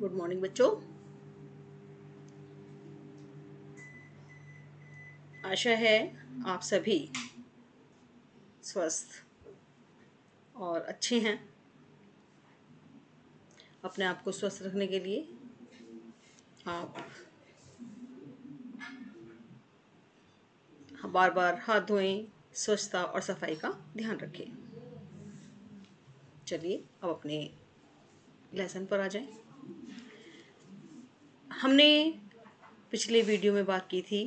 Good morning बच्चों। आशा है आप सभी स्वस्थ और अच्छे हैं। अपने आप को स्वस्थ रखने के लिए आप बार बार हाथ धोएं, स्वच्छता और सफाई का ध्यान रखें। चलिए अब अपने लेसन पर आ जाएं। हमने पिछले वीडियो में बात की थी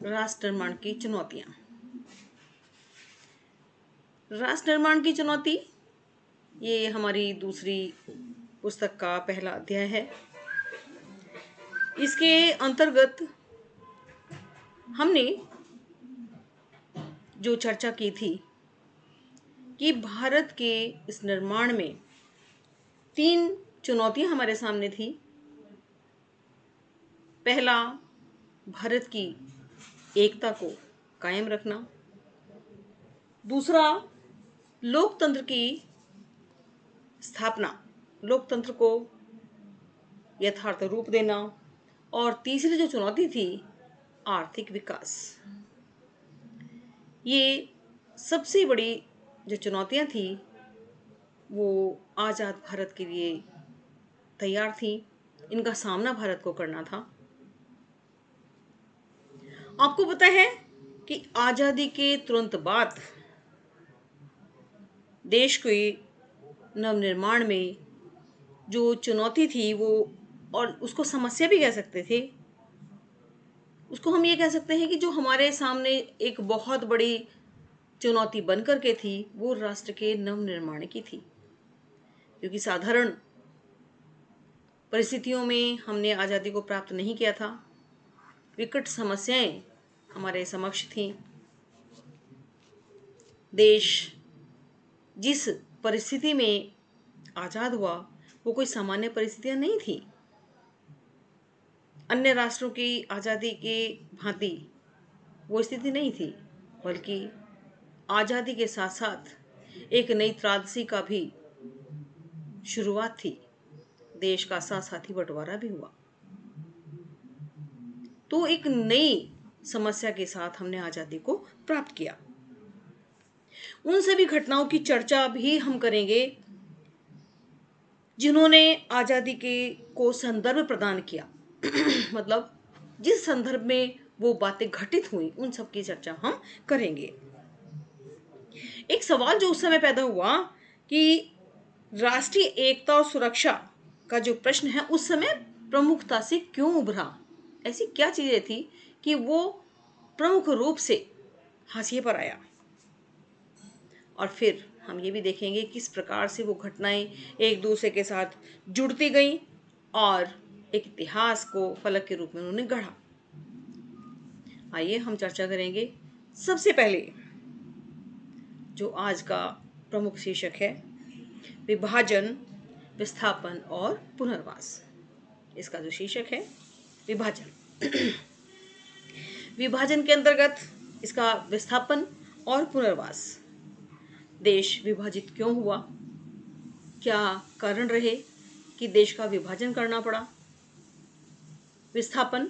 राष्ट्र निर्माण की चुनौतियां। राष्ट्र निर्माण की चुनौती ये हमारी दूसरी पुस्तक का पहला अध्याय है। इसके अंतर्गत हमने जो चर्चा की थी कि भारत के इस निर्माण में 3 चुनौतियां हमारे सामने थी। पहला, भारत की एकता को कायम रखना। दूसरा, लोकतंत्र की स्थापना, लोकतंत्र को यथार्थ रूप देना। और तीसरी जो चुनौती थी, आर्थिक विकास। ये सबसे बड़ी जो चुनौतियां थी वो आज़ाद भारत के लिए तैयार थी। इनका सामना भारत को करना था। आपको पता है कि आज़ादी के तुरंत बाद देश के नवनिर्माण में जो चुनौती थी वो, और उसको समस्या भी कह सकते थे, उसको हम ये कह सकते हैं कि जो हमारे सामने एक बहुत बड़ी चुनौती बन करके थी वो राष्ट्र के नवनिर्माण की थी। क्योंकि साधारण परिस्थितियों में हमने आज़ादी को प्राप्त नहीं किया था। विकट समस्याएं हमारे समक्ष थीं। देश जिस परिस्थिति में आज़ाद हुआ वो कोई सामान्य परिस्थितियां नहीं थी। अन्य राष्ट्रों की आज़ादी के भांति वो स्थिति नहीं थी, बल्कि आज़ादी के साथ साथ एक नई त्रासदी का भी शुरुआत थी। देश का साथ साथ ही बंटवारा भी हुआ। तो एक नई समस्या के साथ हमने आज़ादी को प्राप्त किया। उन सभी घटनाओं की चर्चा भी हम करेंगे जिन्होंने आज़ादी के को संदर्भ प्रदान किया। मतलब जिस संदर्भ में वो बातें घटित हुई उन सब की चर्चा हम करेंगे। एक सवाल जो उस समय पैदा हुआ कि राष्ट्रीय एकता और सुरक्षा का जो प्रश्न है उस समय प्रमुखता से क्यों उभरा। ऐसी क्या चीजें थी कि वो प्रमुख रूप से हाशिए पर आया। और फिर हम ये भी देखेंगे किस प्रकार से वो घटनाएं एक दूसरे के साथ जुड़ती गई और एक इतिहास को फलक के रूप में उन्होंने गढ़ा। आइए हम चर्चा करेंगे। सबसे पहले जो आज का प्रमुख शीर्षक है, विभाजन, विस्थापन और पुनर्वास। इसका जो शीर्षक है विभाजन। विभाजन के अंतर्गत इसका विस्थापन और पुनर्वास। देश विभाजित क्यों हुआ, क्या कारण रहे कि देश का विभाजन करना पड़ा, विस्थापन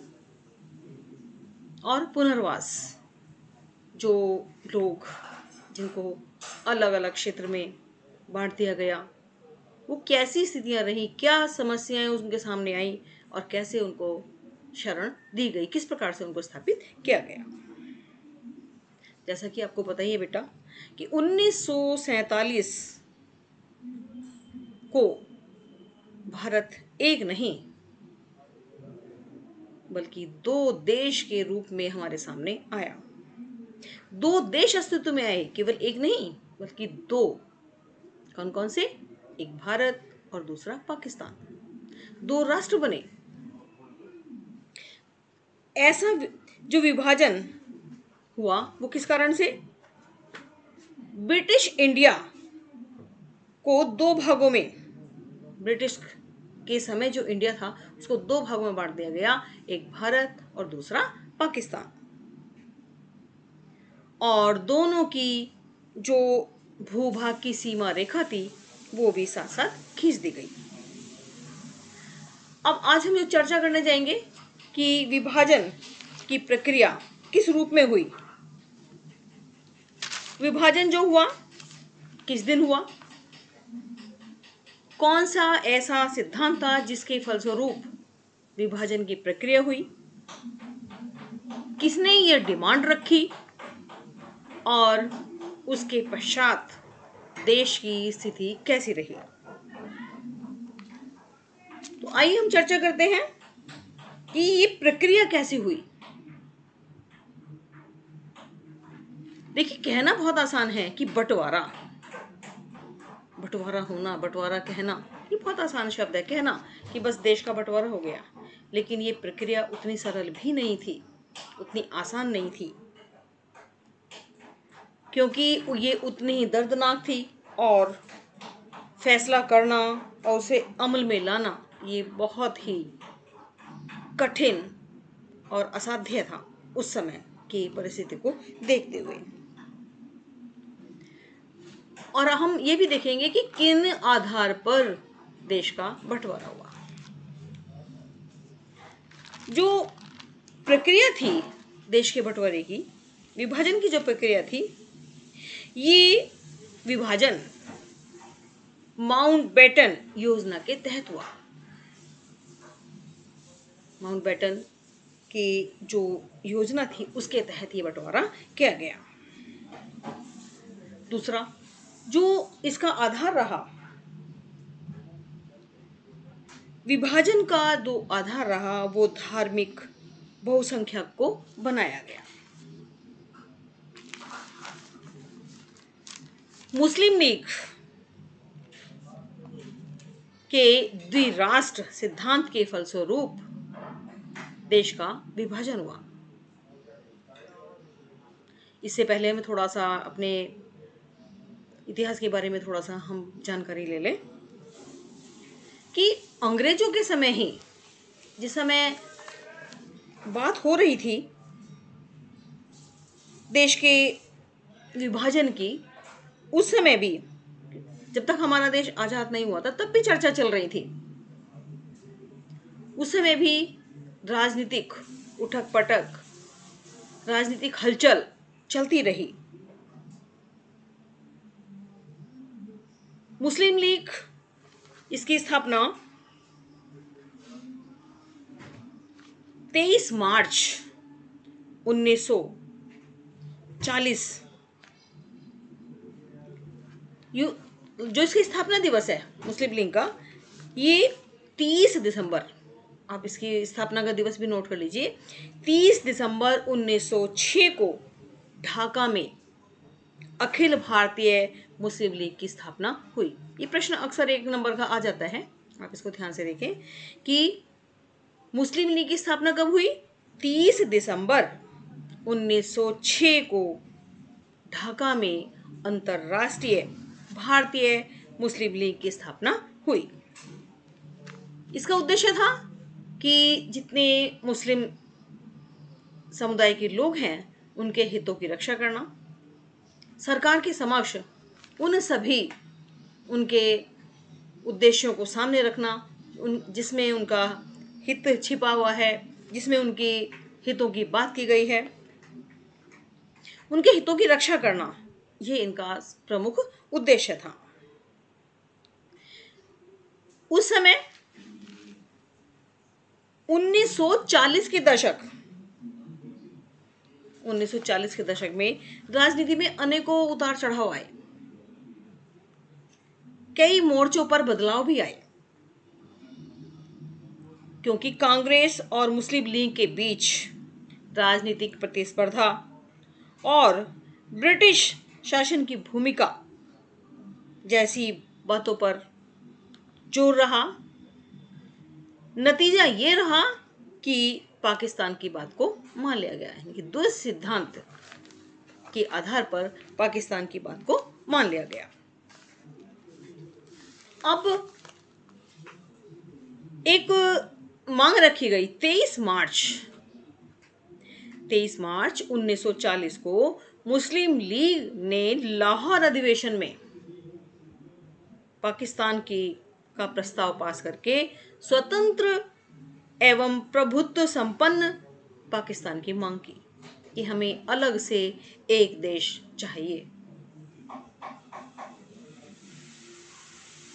और पुनर्वास। जो लोग जिनको अलग अलग क्षेत्र में बांट दिया गया वो कैसी स्थितियां रही, क्या समस्याएं उनके सामने आई और कैसे उनको शरण दी गई, किस प्रकार से उनको स्थापित किया गया। जैसा कि आपको पता ही है बेटा कि 1947 को भारत एक नहीं बल्कि 2 देश के रूप में हमारे सामने आया। 2 देश अस्तित्व में आए, केवल एक नहीं बल्कि 2। कौन कौन से? एक भारत और दूसरा पाकिस्तान। 2 राष्ट्र बने। ऐसा जो विभाजन हुआ वो किस कारण से? ब्रिटिश इंडिया को 2 भागों में, ब्रिटिश के समय जो इंडिया था उसको 2 भागों में बांट दिया गया, एक भारत और दूसरा पाकिस्तान। और दोनों की जो भूभाग की सीमा रेखा थी वो भी साथ साथ खींच दी गई। अब आज हम जो चर्चा करने जाएंगे कि विभाजन की प्रक्रिया किस रूप में हुई। विभाजन जो हुआ किस दिन हुआ, कौन सा ऐसा सिद्धांत था जिसके फलस्वरूप विभाजन की प्रक्रिया हुई, किसने यह डिमांड रखी और उसके पश्चात देश की स्थिति कैसी रही। तो आइए हम चर्चा करते हैं कि ये प्रक्रिया कैसी हुई। देखिए, कहना बहुत आसान है कि बंटवारा होना, बंटवारा कहना, ये बहुत आसान शब्द है कहना कि बस देश का बंटवारा हो गया। लेकिन ये प्रक्रिया उतनी सरल भी नहीं थी, उतनी आसान नहीं थी, क्योंकि ये उतनी ही दर्दनाक थी और फैसला करना और उसे अमल में लाना ये बहुत ही कठिन और असाध्य था उस समय की परिस्थिति को देखते हुए। और हम ये भी देखेंगे कि किन आधार पर देश का बंटवारा हुआ। जो प्रक्रिया थी देश के बंटवारे की, विभाजन की जो प्रक्रिया थी, ये विभाजन माउंटबेटन योजना के तहत हुआ। माउंटबेटन की जो योजना थी उसके तहत ये बंटवारा किया गया। दूसरा जो इसका आधार रहा, विभाजन का जो आधार रहा वो धार्मिक बहुसंख्यक को बनाया गया। मुस्लिम लीग के द्विराष्ट्र सिद्धांत के फलस्वरूप देश का विभाजन हुआ। इससे पहले हमें थोड़ा सा अपने इतिहास के बारे में थोड़ा सा हम जानकारी ले लें कि अंग्रेजों के समय ही, जिस समय बात हो रही थी देश के विभाजन की, उस समय भी, जब तक हमारा देश आजाद नहीं हुआ था तब भी चर्चा चल रही थी। उस समय भी राजनीतिक उठक पटक, राजनीतिक हलचल चलती रही। मुस्लिम लीग, इसकी स्थापना 23 मार्च 1940, जो इसकी स्थापना दिवस है मुस्लिम लीग का, ये 30 दिसंबर, आप इसकी स्थापना का दिवस भी नोट कर लीजिए, 30 दिसंबर 1906 को ढाका में अखिल भारतीय मुस्लिम लीग की स्थापना हुई। ये प्रश्न अक्सर 1 नंबर का आ जाता है, आप इसको ध्यान से देखें कि मुस्लिम लीग की स्थापना कब हुई। 30 दिसंबर 1906 को ढाका में अंतर्राष्ट्रीय भारतीय मुस्लिम लीग की स्थापना हुई। इसका उद्देश्य था कि जितने मुस्लिम समुदाय के लोग हैं उनके हितों की रक्षा करना, सरकार के समक्ष उन सभी उनके उद्देश्यों को सामने रखना जिसमें उनका हित छिपा हुआ है, जिसमें उनकी हितों की बात की गई है, उनके हितों की रक्षा करना, ये इनका प्रमुख उद्देश्य था। उस समय 1940 के दशक में राजनीति में अनेकों उतार चढ़ाव आए, कई मोर्चों पर बदलाव भी आए, क्योंकि कांग्रेस और मुस्लिम लीग के बीच राजनीतिक प्रतिस्पर्धा और ब्रिटिश शासन की भूमिका जैसी बातों पर जोर रहा। नतीजा ये रहा कि पाकिस्तान की बात को मान लिया गया, यानी द्वैत सिद्धांत के आधार पर पाकिस्तान की बात को मान लिया गया। अब एक मांग रखी गई 23 मार्च 1940 को मुस्लिम लीग ने लाहौर अधिवेशन में पाकिस्तान का प्रस्ताव पास करके स्वतंत्र एवं प्रभुत्व संपन्न पाकिस्तान की मांग की कि हमें अलग से एक देश चाहिए।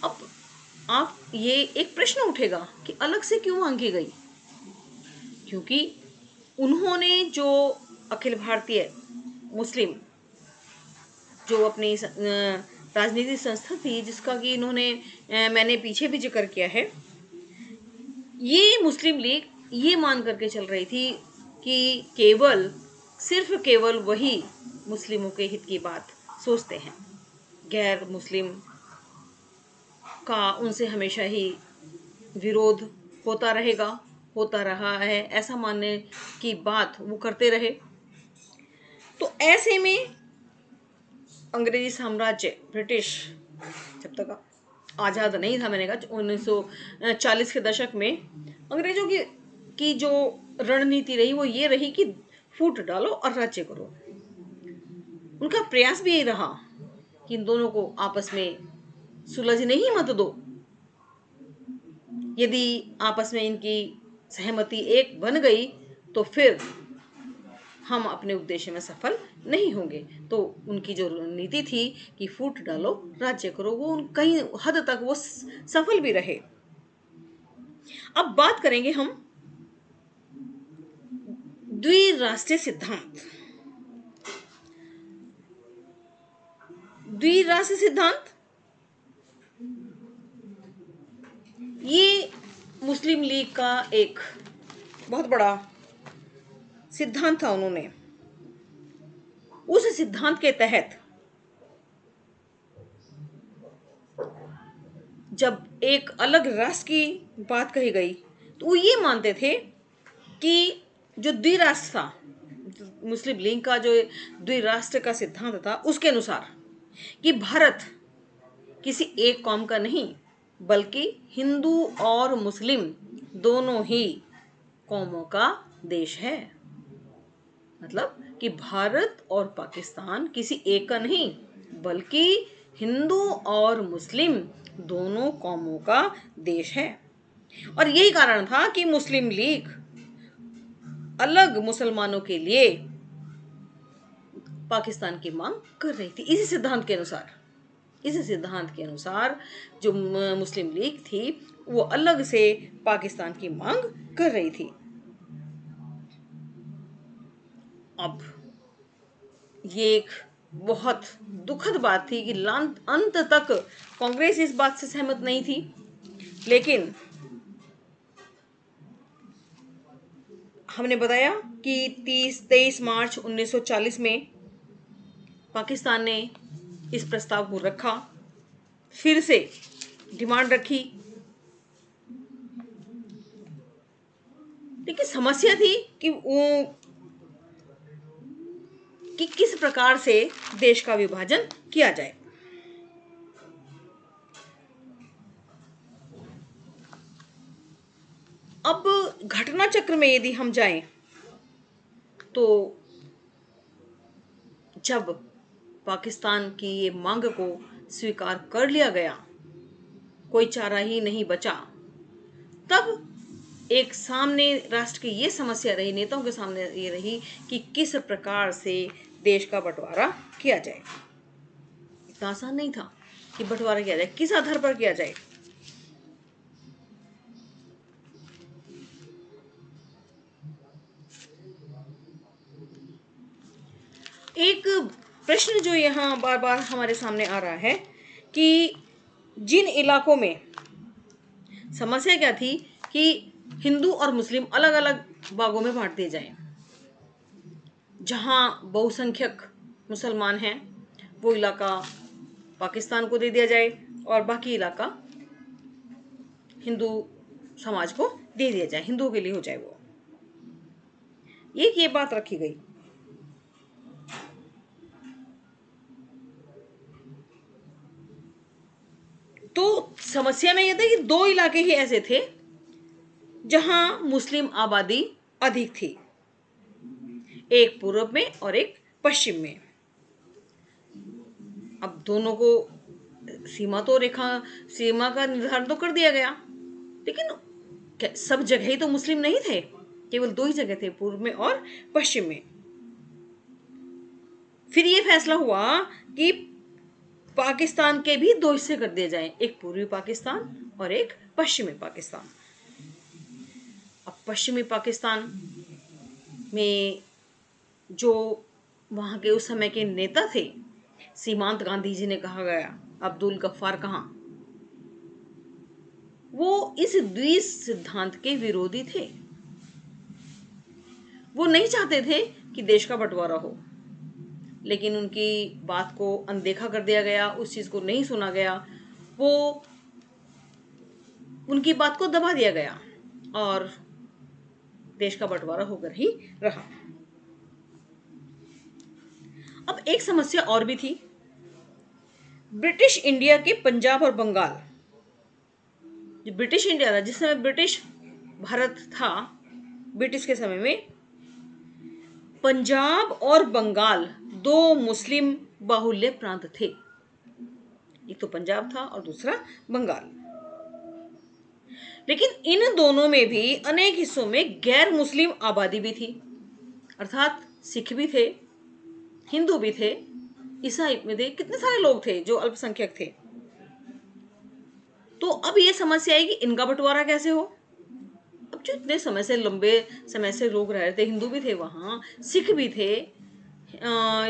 अब आप ये एक प्रश्न उठेगा कि अलग से क्यों मांगी गई? क्योंकि उन्होंने जो अखिल भारतीय मुस्लिम जो अपनी राजनीतिक संस्था थी, जिसका कि इन्होंने मैंने पीछे भी जिक्र किया है, ये मुस्लिम लीग ये मान करके चल रही थी कि सिर्फ केवल वही मुस्लिमों के हित की बात सोचते हैं, गैर मुस्लिम का उनसे हमेशा ही विरोध होता रहेगा, होता रहा है, ऐसा मानने की बात वो करते रहे। तो ऐसे में अंग्रेजी साम्राज्य, ब्रिटिश जब तक आज़ाद नहीं था, मैंने कहा 1940 के दशक में अंग्रेजों की जो रणनीति रही वो ये रही कि फूट डालो और राज्य करो। उनका प्रयास भी यही रहा कि इन दोनों को आपस में सुलझने ही मत दो। यदि आपस में इनकी सहमति एक बन गई तो फिर हम अपने उद्देश्य में सफल नहीं होंगे। तो उनकी जो नीति थी कि फूट डालो राज्य करो, वो कहीं हद तक वो सफल भी रहे। अब बात करेंगे हम द्विराष्ट्रीय सिद्धांत। द्विराष्ट्रीय सिद्धांत ये मुस्लिम लीग का एक बहुत बड़ा सिद्धांत था। उन्होंने उस सिद्धांत के तहत जब एक अलग राष्ट्र की बात कही गई तो वो ये मानते थे कि जो द्विराष्ट्र था, मुस्लिम लीग का जो द्विराष्ट्र का सिद्धांत था, उसके अनुसार कि भारत किसी एक कौम का नहीं बल्कि हिंदू और मुस्लिम दोनों ही कौमों का देश है। मतलब कि भारत और पाकिस्तान किसी एक का नहीं बल्कि हिंदू और मुस्लिम दोनों कौमों का देश है। और यही कारण था कि मुस्लिम लीग अलग मुसलमानों के लिए पाकिस्तान की मांग कर रही थी। इसी सिद्धांत के अनुसार जो मुस्लिम लीग थी वो अलग से पाकिस्तान की मांग कर रही थी। अब ये एक बहुत दुखद बात थी कि अंत तक कांग्रेस इस बात से सहमत नहीं थी, लेकिन हमने बताया कि 23 मार्च 1940 में पाकिस्तान ने इस प्रस्ताव को रखा, फिर से डिमांड रखी। लेकिन समस्या थी कि किस प्रकार से देश का विभाजन किया जाए। अब घटना चक्र में यदि हम जाएं तो जब पाकिस्तान की ये मांग को स्वीकार कर लिया गया, कोई चारा ही नहीं बचा, तब एक सामने राष्ट्र की ये समस्या रही, नेताओं के सामने ये रही कि किस प्रकार से देश का बंटवारा किया जाए। इतना आसान नहीं था कि बंटवारा किया जाए, किस आधार पर किया जाए। एक प्रश्न जो यहाँ बार बार हमारे सामने आ रहा है कि जिन इलाकों में समस्या क्या थी कि हिंदू और मुस्लिम अलग अलग भागों में बांट दिए जाएं। जहां बहुसंख्यक मुसलमान हैं वो इलाका पाकिस्तान को दे दिया जाए और बाकी इलाका हिंदू समाज को दे दिया जाए, हिंदुओं के लिए हो जाए। वो ये बात रखी गई। तो समस्या में यह था कि दो इलाके ही ऐसे थे जहां मुस्लिम आबादी अधिक थी, एक पूर्व में और एक पश्चिम में। अब दोनों को सीमा का निर्धारण तो कर दिया गया, लेकिन सब जगह ही तो मुस्लिम नहीं थे, केवल दो ही जगह थे, पूर्व में और पश्चिम में। फिर ये फैसला हुआ कि पाकिस्तान के भी दो हिस्से कर दिए जाएं, एक पूर्वी पाकिस्तान और एक पश्चिमी पाकिस्तान। अब पश्चिमी पाकिस्तान में जो वहां के उस समय के नेता थे, सीमांत गांधी जी ने कहा गया, अब्दुल गफ्फार कहाँ, वो इस द्वि सिद्धांत के विरोधी थे। वो नहीं चाहते थे कि देश का बंटवारा हो, लेकिन उनकी बात को अनदेखा कर दिया गया, उस चीज को नहीं सुना गया, वो उनकी बात को दबा दिया गया और देश का बंटवारा होकर ही रहा। अब एक समस्या और भी थी। ब्रिटिश इंडिया के पंजाब और बंगाल, जो ब्रिटिश इंडिया था, जिस समय ब्रिटिश भारत था, ब्रिटिश के समय में पंजाब और बंगाल दो मुस्लिम बाहुल्य प्रांत थे। एक तो पंजाब था और दूसरा बंगाल। लेकिन इन दोनों में भी अनेक हिस्सों में गैर मुस्लिम आबादी भी थी, अर्थात सिख भी थे, हिंदू भी थे, ईसाई में थे, कितने सारे लोग थे जो अल्पसंख्यक थे। तो अब ये समस्या है कि इनका बंटवारा कैसे हो। अब जो इतने समय से, लंबे समय से लोग रह रहे थे, हिंदू भी थे वहां, सिख भी थे,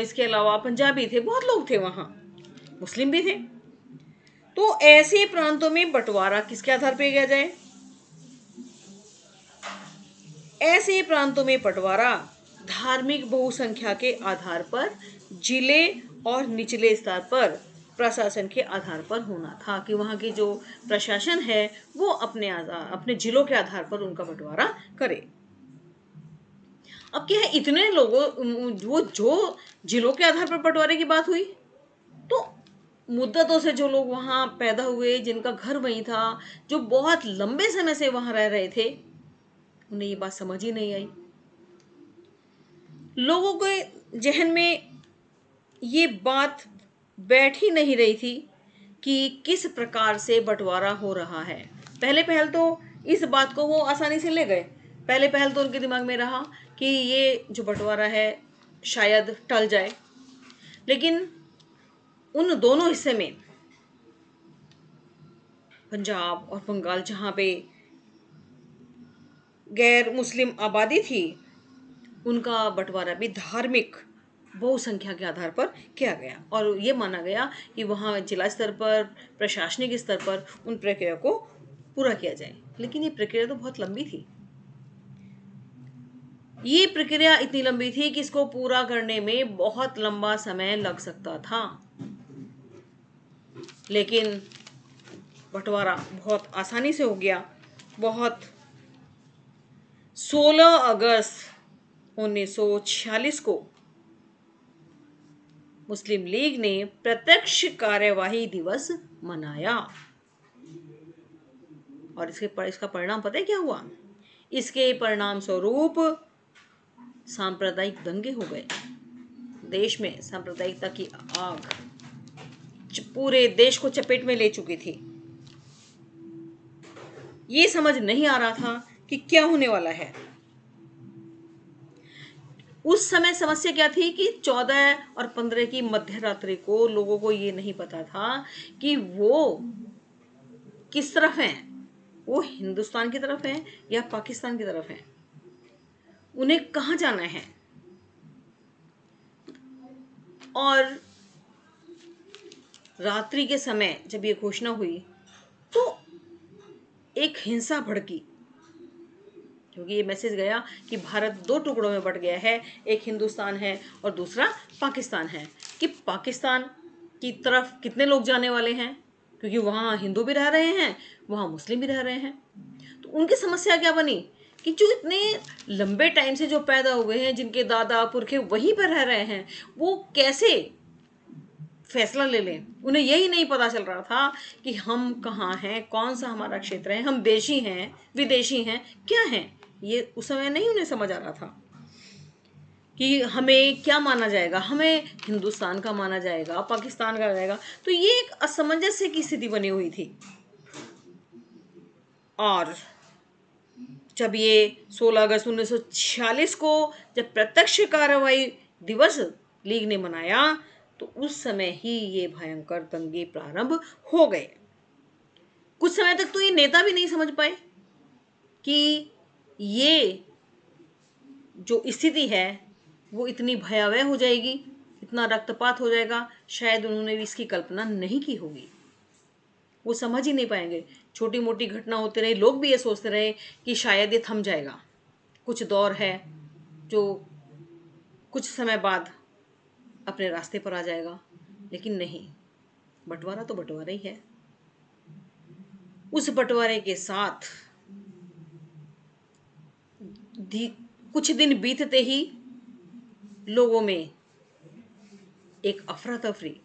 इसके अलावा पंजाबी थे, बहुत लोग थे वहां, मुस्लिम भी थे। तो ऐसे प्रांतों में बंटवारा किसके आधार पर किया जाए। ऐसे प्रांतों में बंटवारा धार्मिक बहुसंख्या के आधार पर, जिले और निचले स्तर पर प्रशासन के आधार पर होना था, कि वहां की जो प्रशासन है वो अपने जिलों के आधार पर उनका बंटवारा करे। अब क्या है, इतने लोगों, वो जो जिलों के आधार पर बंटवारे की बात हुई, तो मुद्दतों से जो लोग वहां पैदा हुए, जिनका घर वहीं था, जो बहुत लंबे समय से वहां रह रहे थे, उन्हें ये बात समझ ही नहीं आई। लोगों के जहन में ये बात बैठ ही नहीं रही थी कि किस प्रकार से बंटवारा हो रहा है। पहले पहल तो इस बात को वो आसानी से ले गए। पहले पहल तो उनके दिमाग में रहा कि ये जो बंटवारा है शायद टल जाए। लेकिन उन दोनों हिस्से में, पंजाब और बंगाल, जहां पे गैर मुस्लिम आबादी थी, उनका बंटवारा भी धार्मिक बहुसंख्या के आधार पर किया गया और ये माना गया कि वहाँ जिला स्तर पर, प्रशासनिक स्तर पर उन प्रक्रिया को पूरा किया जाए। लेकिन ये प्रक्रिया तो बहुत लंबी थी। ये प्रक्रिया इतनी लंबी थी कि इसको पूरा करने में बहुत लंबा समय लग सकता था। लेकिन बंटवारा बहुत आसानी से हो गया। 16 अगस्त 1946 को मुस्लिम लीग ने प्रत्यक्ष कार्यवाही दिवस मनाया और इसका परिणाम पता है क्या हुआ। इसके परिणाम स्वरूप सांप्रदायिक दंगे हो गए। देश में सांप्रदायिकता की आग पूरे देश को चपेट में ले चुकी थी। ये समझ नहीं आ रहा था कि क्या होने वाला है। उस समय समस्या क्या थी कि 14 और 15 की मध्य रात्रि को लोगों को ये नहीं पता था कि वो किस तरफ हैं, वो हिंदुस्तान की तरफ हैं या पाकिस्तान की तरफ हैं, उन्हें कहाँ जाना है। और रात्रि के समय जब ये घोषणा हुई तो एक हिंसा भड़की, क्योंकि ये मैसेज गया कि भारत दो टुकड़ों में बंट गया है, एक हिंदुस्तान है और दूसरा पाकिस्तान है, कि पाकिस्तान की तरफ कितने लोग जाने वाले हैं, क्योंकि वहाँ हिंदू भी रह रहे हैं, वहाँ मुस्लिम भी रह रहे हैं। तो उनकी समस्या क्या बनी कि जो इतने लंबे टाइम से जो पैदा हुए हैं, जिनके दादा पुरखे वहीं पर रह रहे हैं, वो कैसे फैसला ले लें। उन्हें यही नहीं पता चल रहा था कि हम कहाँ हैं, कौन सा हमारा क्षेत्र है, हम देशी हैं, विदेशी हैं, क्या हैं। ये उस समय नहीं उन्हें समझ आ रहा था कि हमें क्या माना जाएगा, हमें हिंदुस्तान का माना जाएगा, पाकिस्तान का जाएगा। तो ये एक असमंजस्य की स्थिति बनी हुई थी। और जब ये 16 अगस्त 1946 को जब प्रत्यक्ष कार्रवाई दिवस लीग ने मनाया, तो उस समय ही ये भयंकर दंगे प्रारंभ हो गए। कुछ समय तक तो ये नेता भी नहीं समझ पाए कि ये जो स्थिति है वो इतनी भयावह हो जाएगी, इतना रक्तपात हो जाएगा, शायद उन्होंने भी इसकी कल्पना नहीं की होगी। वो समझ ही नहीं पाएंगे। छोटी मोटी घटना होते रहे, लोग भी ये सोचते रहे कि शायद ये थम जाएगा, कुछ दौर है जो कुछ समय बाद अपने रास्ते पर आ जाएगा। लेकिन नहीं, बंटवारा तो बंटवारा ही है। उस बंटवारे के साथ कुछ दिन बीतते ही लोगों में एक अफरा तफरी,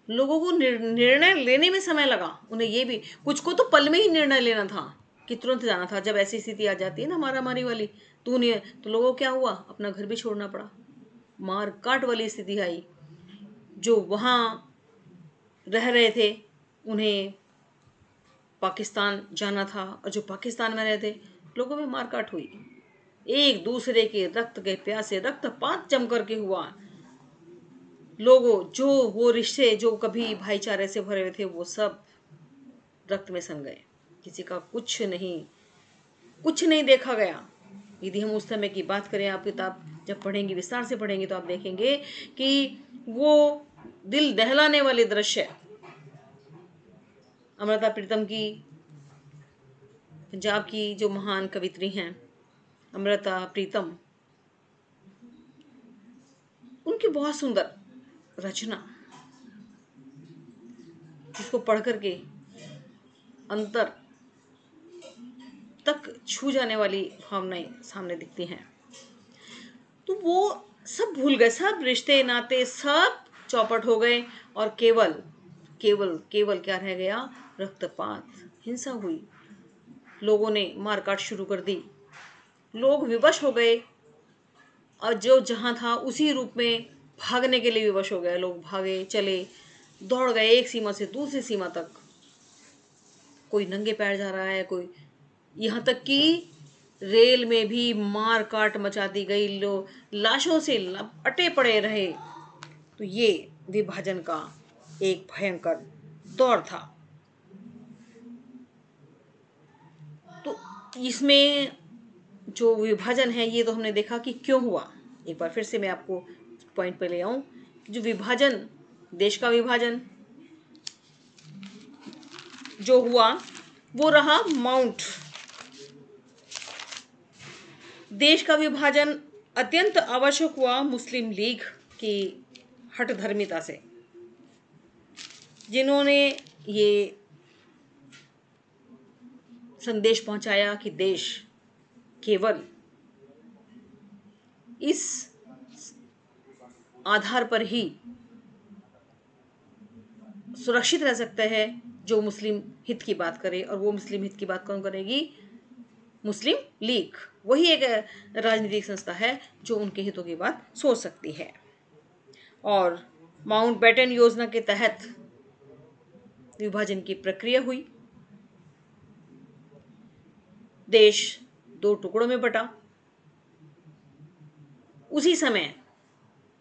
लोगों को निर्णय लेने में समय लगा। उन्हें ये भी, कुछ को तो पल में ही निर्णय लेना था कि तुरंत जाना था। जब ऐसी स्थिति आ जाती है ना मारामारी वाली, तो लोगों को क्या हुआ, अपना घर भी छोड़ना पड़ा। मार काट वाली स्थिति आई। जो वहाँ रह रहे थे उन्हें पाकिस्तान जाना था, और जो पाकिस्तान में रहते लोगों में मारकाट हुई। एक दूसरे के रक्त के प्यासे रक्तपात जम करके हुआ। लोगों जो वो रिश्ते जो कभी भाईचारे से भरे हुए थे वो सब रक्त में सन गए। किसी का कुछ नहीं देखा गया। यदि हम उस समय की बात करें, आप किताब जब पढ़ेंगे, विस्तार से पढ़ेंगे, तो आप देखेंगे कि वो दिल दहलाने वाले दृश्य अमृता प्रीतम की, पंजाब की जो महान कवित्री हैं अमृता प्रीतम, उनकी बहुत सुंदर रचना, जिसको पढ़ करके अंतर तक छू जाने वाली भावनाएं सामने दिखती हैं। तो वो सब भूल गए, सब रिश्ते नाते सब चौपट हो गए, और केवल केवल केवल क्या रह गया, रक्तपात, हिंसा हुई। लोगों ने मारकाट शुरू कर दी। लोग विवश हो गए, और जो जहां था उसी रूप में भागने के लिए विवश हो गए। लोग भागे, चले, दौड़ गए एक सीमा से दूसरी सीमा तक। कोई नंगे पैर जा रहा है, कोई, यहाँ तक कि रेल में भी मार काट मचा दी गई। लोग लाशों से लपटे पड़े रहे। तो ये विभाजन का एक भयंकर दौर था। तो इसमें जो विभाजन है, ये तो हमने देखा कि क्यों हुआ। एक बार फिर से मैं आपको पॉइंट पे ले आऊं। जो विभाजन, देश का विभाजन जो हुआ वो रहा माउंट। देश का विभाजन अत्यंत आवश्यक हुआ मुस्लिम लीग की हठधर्मिता से, जिन्होंने ये संदेश पहुंचाया कि देश केवल इस आधार पर ही सुरक्षित रह सकता है जो मुस्लिम हित की बात करे। और वो मुस्लिम हित की बात कौन करेगी, मुस्लिम लीग। वही एक राजनीतिक संस्था है जो उनके हितों की बात सोच सकती है। और माउंटबेटन योजना के तहत विभाजन की प्रक्रिया हुई। देश दो टुकड़ों में बटा। उसी समय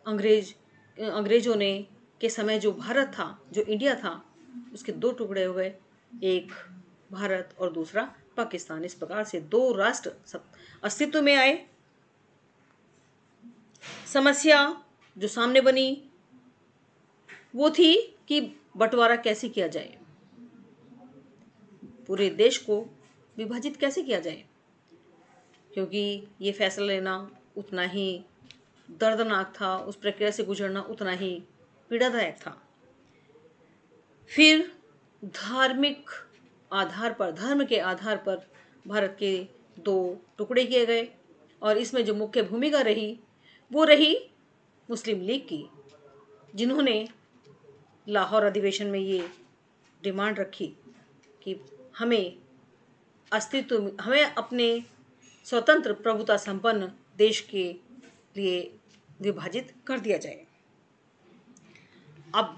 अंग्रेजों ने के समय जो भारत था, जो इंडिया था, उसके दो टुकड़े हो गए, एक भारत और दूसरा पाकिस्तान। इस प्रकार से दो राष्ट्र अस्तित्व में आए। समस्या जो सामने बनी वो थी कि बंटवारा कैसे किया जाए, पूरे देश को विभाजित कैसे किया जाए, क्योंकि ये फैसला लेना उतना ही दर्दनाक था, उस प्रक्रिया से गुजरना उतना ही पीड़ादायक था। फिर धार्मिक आधार पर, धर्म के आधार पर भारत के दो टुकड़े किए गए, और इसमें जो मुख्य भूमिका रही वो रही मुस्लिम लीग की, जिन्होंने लाहौर अधिवेशन में ये डिमांड रखी कि हमें अपने स्वतंत्र प्रभुता संपन्न देश के लिए विभाजित कर दिया जाए। अब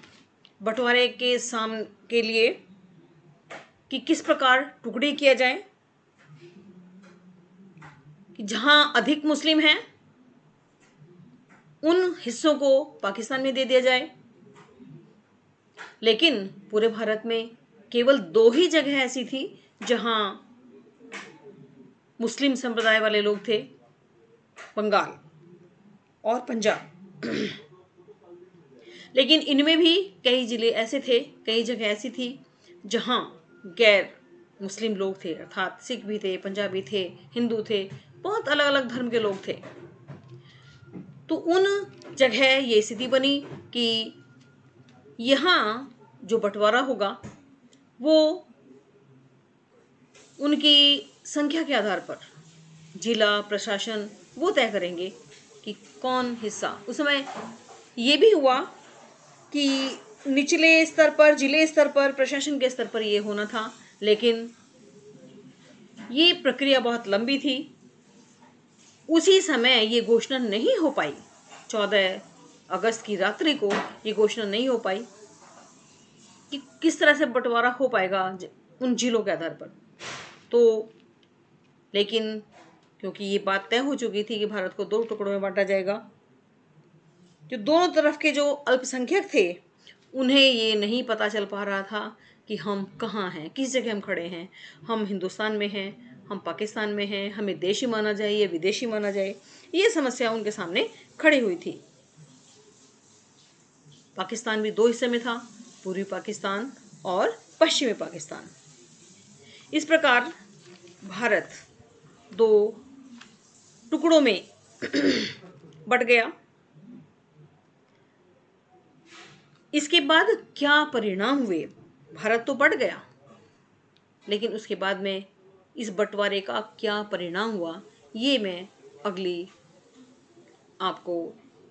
बंटवारे के लिए कि किस प्रकार टुकड़े किया जाए, कि जहां अधिक मुस्लिम हैं उन हिस्सों को पाकिस्तान में दे दिया जाए, लेकिन पूरे भारत में केवल 2 ही जगह ऐसी थी जहां मुस्लिम संप्रदाय वाले लोग थे, बंगाल और पंजाब। लेकिन इनमें भी कई जिले ऐसे थे, कई जगह ऐसी थी जहां गैर मुस्लिम लोग थे, अर्थात सिख भी थे, पंजाबी थे, हिंदू थे, बहुत अलग अलग धर्म के लोग थे। तो उन जगह ये स्थिति बनी कि यहाँ जो बंटवारा होगा वो उनकी संख्या के आधार पर जिला प्रशासन वो तय करेंगे कि कौन हिस्सा। उस समय ये भी हुआ कि निचले स्तर पर, जिले स्तर पर, प्रशासन के स्तर पर ये होना था, लेकिन ये प्रक्रिया बहुत लंबी थी। उसी समय ये घोषणा नहीं हो पाई, 14 अगस्त की रात्रि को ये घोषणा नहीं हो पाई कि किस तरह से बंटवारा हो पाएगा उन जिलों के आधार पर। तो लेकिन क्योंकि ये बात तय हो चुकी थी कि भारत को 2 टुकड़ों में बांटा जाएगा, जो दोनों तरफ के जो अल्पसंख्यक थे उन्हें ये नहीं पता चल पा रहा था कि हम कहाँ हैं, किस जगह हम खड़े हैं, हम हिंदुस्तान में हैं, हम पाकिस्तान में हैं, हमें देशी माना जाए या विदेशी माना जाए। ये समस्या उनके सामने खड़ी हुई थी। पाकिस्तान भी 2 हिस्से में था, पूर्वी पाकिस्तान और पश्चिमी पाकिस्तान। इस प्रकार भारत 2 टुकड़ों में बट गया। इसके बाद क्या परिणाम हुए? भारत तो बढ़ गया, लेकिन उसके बाद में इस बंटवारे का क्या परिणाम हुआ, ये मैं अगली आपको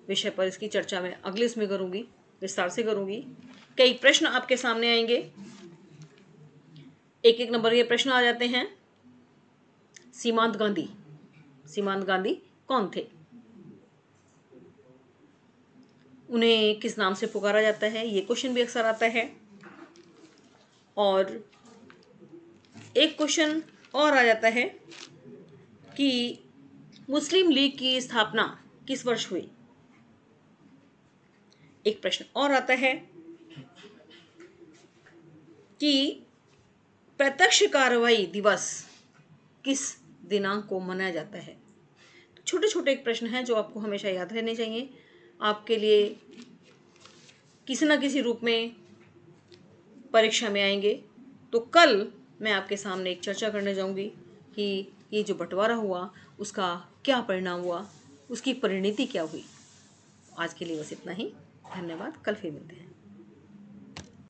विषय पर इसकी चर्चा में अगले इसमें करूंगी, विस्तार से करूंगी। कई प्रश्न आपके सामने आएंगे, एक एक नंबर के प्रश्न आ जाते हैं। सीमांत गांधी कौन थे? उन्हें किस नाम से पुकारा जाता है? ये क्वेश्चन भी अक्सर आता है। और एक क्वेश्चन और आ जाता है कि मुस्लिम लीग की स्थापना किस वर्ष हुई? एक प्रश्न और आता है कि प्रत्यक्ष कार्रवाई दिवस किस दिनांक को मनाया जाता है? तो छोटे छोटे एक प्रश्न हैं जो आपको हमेशा याद रहने चाहिए, आपके लिए किसी न किसी रूप में परीक्षा में आएंगे। तो कल मैं आपके सामने एक चर्चा करने जाऊंगी कि ये जो बंटवारा हुआ उसका क्या परिणाम हुआ, उसकी परिणति क्या हुई। आज के लिए बस इतना ही। धन्यवाद। कल फिर मिलते हैं।